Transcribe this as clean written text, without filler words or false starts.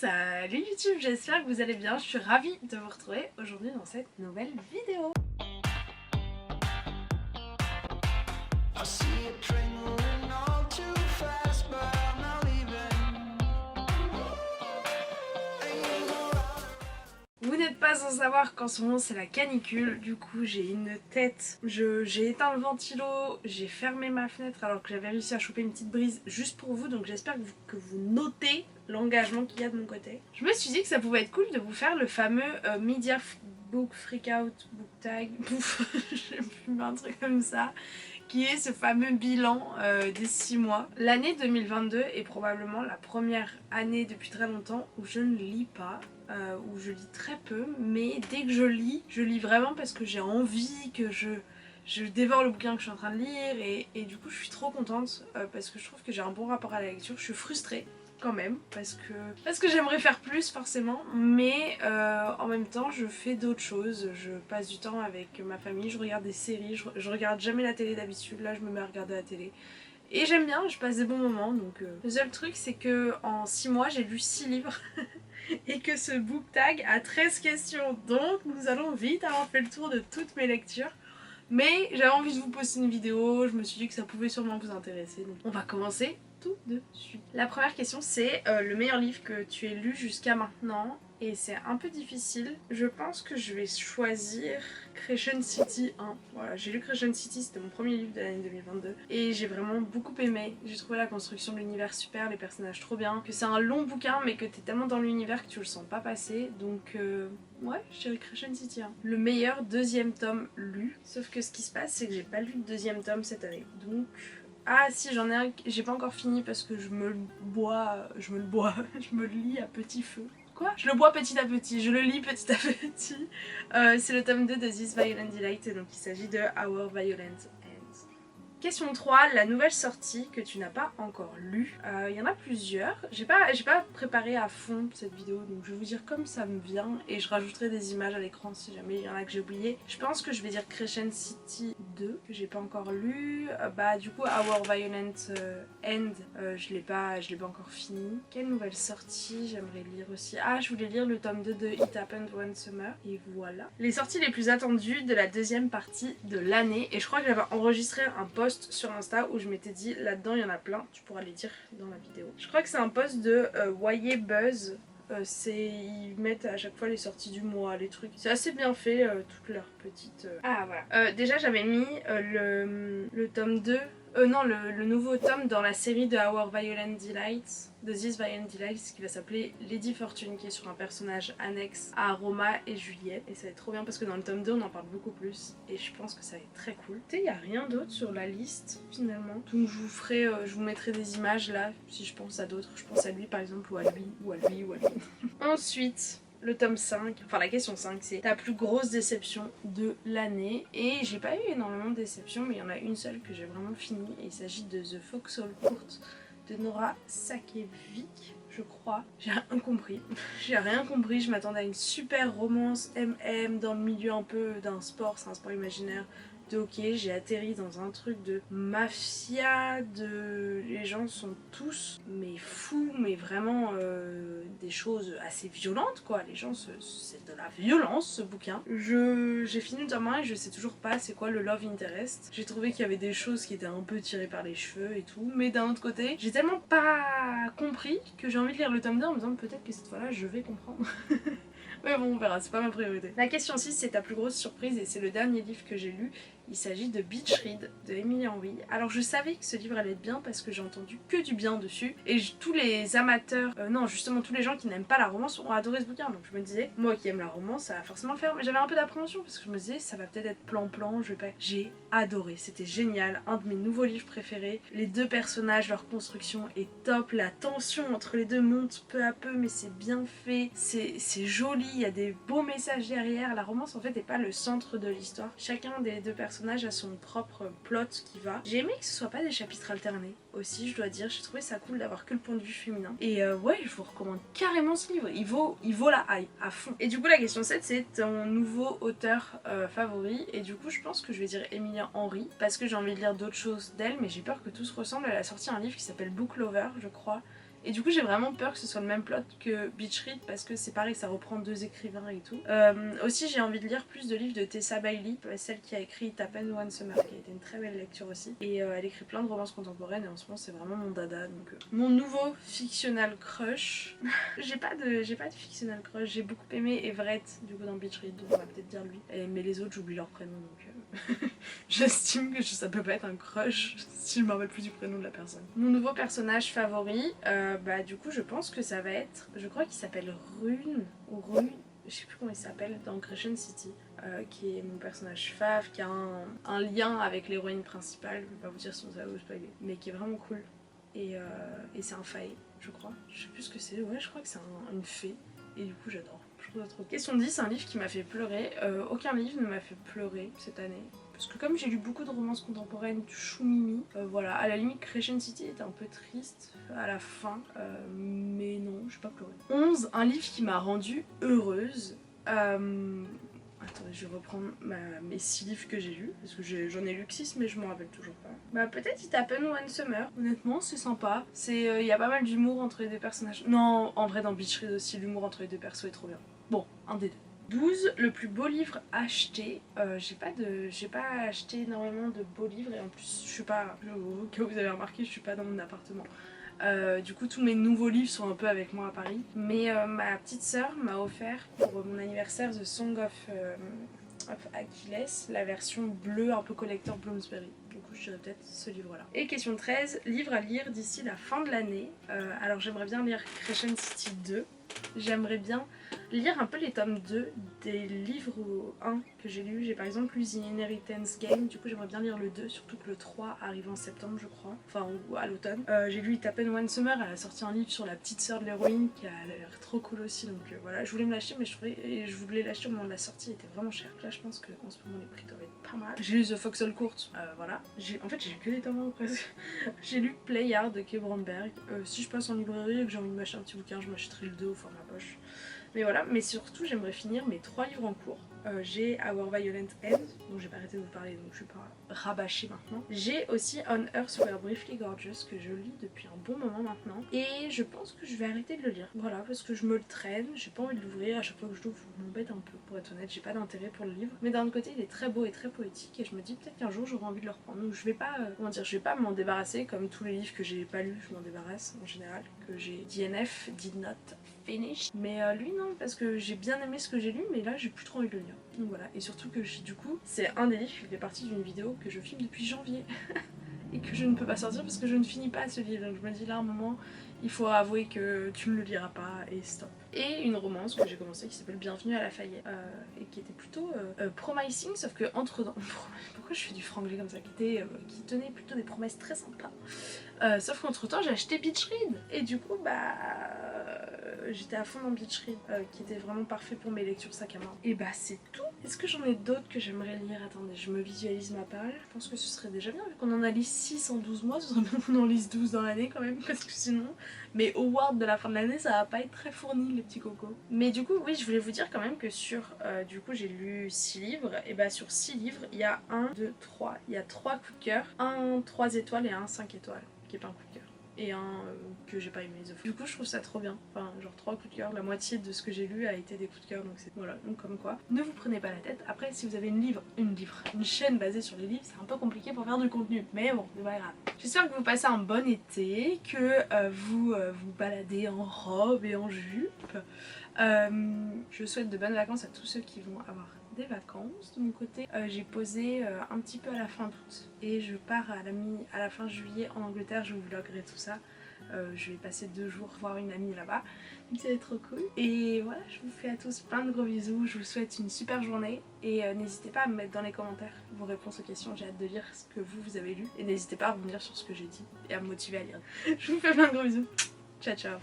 Salut YouTube, j'espère que vous allez bien, je suis ravie de vous retrouver aujourd'hui dans cette nouvelle vidéo. Vous n'êtes pas sans savoir qu'en ce moment c'est la canicule, du coup j'ai une tête, j'ai éteint le ventilo, j'ai fermé ma fenêtre alors que j'avais réussi à choper une petite brise juste pour vous, donc j'espère que vous notez l'engagement qu'il y a de mon côté. Je me suis dit que ça pouvait être cool de vous faire le fameux Media Book Freakout, Book Tag, je sais plus, un truc comme ça, qui est ce fameux bilan des 6 mois. L'année 2022 est probablement la première année depuis très longtemps où je ne lis pas. Où je lis très peu, mais dès que je lis vraiment parce que j'ai envie, que je dévore le bouquin que je suis en train de lire et du coup je suis trop contente parce que je trouve que j'ai un bon rapport à la lecture. Je suis frustrée quand même parce que j'aimerais faire plus forcément, mais en même temps je fais d'autres choses. Je passe du temps avec ma famille, je regarde des séries, je regarde jamais la télé d'habitude, là je me mets à regarder la télé. Et j'aime bien, je passe des bons moments, donc le seul truc c'est que en 6 mois j'ai lu 6 livres et que ce book tag a 13 questions, donc nous allons vite avoir fait le tour de toutes mes lectures. Mais j'avais envie de vous poster une vidéo, je me suis dit que ça pouvait sûrement vous intéresser, donc on va commencer tout de suite. La première question c'est le meilleur livre que tu aies lu jusqu'à maintenant, et c'est un peu difficile. Je pense que je vais choisir Crescent City 1. Voilà, j'ai lu Crescent City, c'était mon premier livre de l'année 2022 et j'ai vraiment beaucoup aimé. J'ai trouvé la construction de l'univers super, les personnages trop bien, que c'est un long bouquin mais que t'es tellement dans l'univers que tu le sens pas passer, donc ouais, je dirais Crescent City 1. Le meilleur deuxième tome lu, sauf que ce qui se passe c'est que j'ai pas lu de deuxième tome cette année, donc... Ah si, j'en ai un, j'ai pas encore fini parce que je me le lis à petit feu. Quoi? Je le bois petit à petit, je le lis petit à petit. C'est le tome 2 de This Violent Delight, et donc il s'agit de Our Violent Ends. Question 3, la nouvelle sortie que tu n'as pas encore lue. Il y en a plusieurs. J'ai pas préparé à fond cette vidéo, donc je vais vous dire comme ça me vient et je rajouterai des images à l'écran si jamais il y en a que j'ai oublié. Je pense que je vais dire Crescent City 2 que j'ai pas encore lu. Du coup Our Violent End, je l'ai pas encore fini. Quelle nouvelle sortie j'aimerais lire aussi? Ah, je voulais lire le tome 2 de It Happened One Summer, et voilà. Les sorties les plus attendues de la deuxième partie de l'année, et je crois que j'avais enregistré un post sur Insta où je m'étais dit là-dedans il y en a plein, tu pourras les dire dans la vidéo. Je crois que c'est un post de YA Buzz. Ils mettent à chaque fois les sorties du mois, les trucs. C'est assez bien fait, toutes leurs petites... Ah voilà. Déjà j'avais mis le tome 2, non, le nouveau tome dans la série de Our Violent Delights, de This Violent Delights, qui va s'appeler Lady Fortune, qui est sur un personnage annexe à Roma et Juliette. Et ça va être trop bien parce que dans le tome 2 on en parle beaucoup plus et je pense que ça va être très cool. Tu sais, il n'y a rien d'autre sur la liste finalement. Donc je vous mettrai des images là si je pense à d'autres. Je pense à lui par exemple, ou à lui, ou à lui, ou à lui. Ensuite... le tome 5, enfin la question 5, c'est ta plus grosse déception de l'année. Et j'ai pas eu énormément de déceptions, mais il y en a une seule que j'ai vraiment fini. Et il s'agit de The Foxhole Court de Nora Sakevic, je crois. J'ai rien compris. J'ai rien compris, je m'attendais à une super romance MM dans le milieu un peu d'un sport, c'est un sport imaginaire de hockey. J'ai atterri dans un truc de mafia, les gens sont tous mais fous, mais vraiment des choses assez violentes quoi. Les gens, c'est de la violence ce bouquin. J'ai fini le tome 1 et je sais toujours pas c'est quoi le love interest. J'ai trouvé qu'il y avait des choses qui étaient un peu tirées par les cheveux et tout, mais d'un autre côté j'ai tellement pas compris que j'ai envie de lire le tome 2 en me disant peut-être que cette fois là je vais comprendre. Mais bon, on verra, c'est pas ma priorité. La question 6, c'est ta plus grosse surprise, et c'est le dernier livre que j'ai lu. Il s'agit de Beach Read de Emily Henry. Alors je savais que ce livre allait être bien parce que j'ai entendu que du bien dessus. Et tous les amateurs, non justement tous les gens qui n'aiment pas la romance ont adoré ce bouquin. Donc je me disais, moi qui aime la romance, ça va forcément le faire. Mais j'avais un peu d'appréhension parce que je me disais, ça va peut-être être plan-plan, je vais pas... J'ai adoré, c'était génial, un de mes nouveaux livres préférés. Les deux personnages, leur construction est top, la tension entre les deux monte peu à peu, mais c'est bien fait, c'est joli, il y a des beaux messages derrière. La romance en fait n'est pas le centre de l'histoire. Chacun des deux personnages a son propre plot qui va. J'ai aimé que ce soit pas des chapitres alternés aussi, je dois dire. J'ai trouvé ça cool d'avoir que le point de vue féminin. Et ouais, je vous recommande carrément ce livre. Il vaut la hype à fond. Et du coup, la question 7, c'est ton nouveau auteur favori. Et du coup, je pense que je vais dire Emilia Henry parce que j'ai envie de lire d'autres choses d'elle, mais j'ai peur que tout se ressemble. Elle a sorti un livre qui s'appelle Book Lover, je crois. Et du coup j'ai vraiment peur que ce soit le même plot que Beach Read parce que c'est pareil, ça reprend 2 écrivains et tout. Aussi j'ai envie de lire plus de livres de Tessa Bailey, celle qui a écrit It Happened One Summer, qui a été une très belle lecture aussi. Et elle écrit plein de romances contemporaines et en ce moment c'est vraiment mon dada. Donc mon nouveau fictional crush. j'ai pas de fictional crush, j'ai beaucoup aimé Everett du coup dans Beach Read, donc on va peut-être dire lui. Mais les autres j'oublie leur prénom donc j'estime que ça peut pas être un crush si je me rappelle plus du prénom de la personne. Mon nouveau personnage favori, bah du coup je pense que ça va être, je crois qu'il s'appelle Rune ou Rune, je sais plus comment il s'appelle dans Crescent City, qui est mon personnage fave, qui a un lien avec l'héroïne principale, je vais pas vous dire sinon ça va vous spoiler, mais qui est vraiment cool. Et c'est un fae, je crois. Je sais plus ce que c'est, ouais je crois que c'est une fée. Et du coup j'adore. Je trouve ça trop. Question 10, un livre qui m'a fait pleurer. Aucun livre ne m'a fait pleurer cette année. Parce que comme j'ai lu beaucoup de romances contemporaines, du chou-mimi, voilà, à la limite Crescent City était un peu triste à la fin, mais non, je n'ai pas pleuré. 11, un livre qui m'a rendue heureuse. Attendez, je vais reprendre mes 6 livres que j'ai lus, parce que j'en ai lu que 6 mais je m'en rappelle toujours pas. Bah peut-être It Happened One Summer, honnêtement c'est sympa. Il y a pas mal d'humour entre les deux personnages. Non, en vrai dans Beach Read aussi, l'humour entre les deux persos est trop bien. Bon, un des deux. 12, le plus beau livre acheté. J'ai pas acheté énormément de beaux livres et en plus je suis pas, au cas où vous avez remarqué, je suis pas dans mon appartement. Du coup tous mes nouveaux livres sont un peu avec moi à Paris. Mais ma petite sœur m'a offert pour mon anniversaire The Song of Achilles, la version bleue un peu collector Bloomsbury. Du coup je dirais peut-être ce livre là. Et question 13, livre à lire d'ici la fin de l'année. Alors j'aimerais bien lire Crescent City 2. J'aimerais bien lire un peu les tomes 2 des livres 1 que j'ai lus. J'ai par exemple lu The Inheritance Game, du coup j'aimerais bien lire le 2, surtout que le 3 arrive en septembre je crois, enfin ou à l'automne. J'ai lu It Happened One Summer, elle a sorti un livre sur la petite sœur de l'héroïne qui a l'air trop cool aussi, donc voilà, je voulais me l'acheter mais je voulais l'acheter au moment de la sortie, il était vraiment cher. Là je pense qu'en ce moment les prix doivent être pas mal. J'ai lu The Foxhole Court, voilà. En fait j'ai lu que des tomes 1 presque. J'ai lu Playard de Kay Brandberg. Si je passe en librairie et que j'ai envie de m'acheter un petit bouquin, je m'achèterai le 2 au format poche. Mais voilà, mais surtout j'aimerais finir mes 3 livres en cours. J'ai Our Violent End, dont j'ai pas arrêté de vous parler donc je vais pas rabâcher maintenant. J'ai aussi On Earth We're Briefly Gorgeous que je lis depuis un bon moment maintenant. Et je pense que je vais arrêter de le lire. Voilà, parce que je me le traîne, j'ai pas envie de l'ouvrir, à chaque fois que je l'ouvre, je m'embête un peu pour être honnête, j'ai pas d'intérêt pour le livre. Mais d'un autre côté il est très beau et très poétique et je me dis peut-être qu'un jour j'aurai envie de le reprendre. Donc je vais pas, je vais pas m'en débarrasser comme tous les livres que j'ai pas lus, je m'en débarrasse en général. Que j'ai DNF, Did Not Finish. Mais lui non, parce que j'ai bien aimé ce que j'ai lu mais là j'ai plus trop envie de le lire. Donc voilà, et surtout que du coup c'est un des livres qui fait partie d'une vidéo que je filme depuis janvier et que je ne peux pas sortir parce que je ne finis pas ce livre. Donc je me dis là à un moment il faut avouer que tu ne le liras pas et stop. Et une romance que j'ai commencé qui s'appelle Bienvenue à Lafayette et qui était plutôt promising, sauf que entre temps, pourquoi je fais du franglais comme ça, qui tenait plutôt des promesses très sympas. Sauf qu'entre temps j'ai acheté Beach Read et du coup bah j'étais à fond dans Beach Read qui était vraiment parfait pour mes lectures sac à main. Et bah c'est tout. Est-ce que j'en ai d'autres que j'aimerais lire? Attendez, je me visualise ma page. Je pense que ce serait déjà bien vu qu'on en a lu 6 en 12 mois, ce serait bien qu'on en lise 12 dans l'année quand même parce que sinon mes awards de la fin de l'année ça va pas être très fourni les petits cocos. Mais du coup oui je voulais vous dire quand même que sur du coup j'ai lu 6 livres et bah sur 6 livres il y a 1, 2, 3, il y a 3 coups de cœur, un 3 étoiles et un 5 étoiles qui est pas un coup de cœur. Et un que j'ai pas aimé. Du coup je trouve ça trop bien, enfin genre 3 coups de cœur, la moitié de ce que j'ai lu a été des coups de cœur donc c'est voilà, donc comme quoi ne vous prenez pas la tête. Après si vous avez une chaîne basée sur les livres c'est un peu compliqué pour faire du contenu mais bon c'est pas grave. J'espère que vous passez un bon été, que vous vous baladez en robe et en jupe. Je souhaite de bonnes vacances à tous ceux qui vont avoir des vacances. De mon côté j'ai posé un petit peu à la fin d'août et je pars à la fin juillet en Angleterre, je vous vloggerai tout ça. Je vais passer 2 jours voir une amie là-bas, donc ça va être trop cool. Et voilà, je vous fais à tous plein de gros bisous, je vous souhaite une super journée et n'hésitez pas à me mettre dans les commentaires vos réponses aux questions, j'ai hâte de lire ce que vous avez lu et n'hésitez pas à rebondir sur ce que j'ai dit et à me motiver à lire. Je vous fais plein de gros bisous, ciao ciao.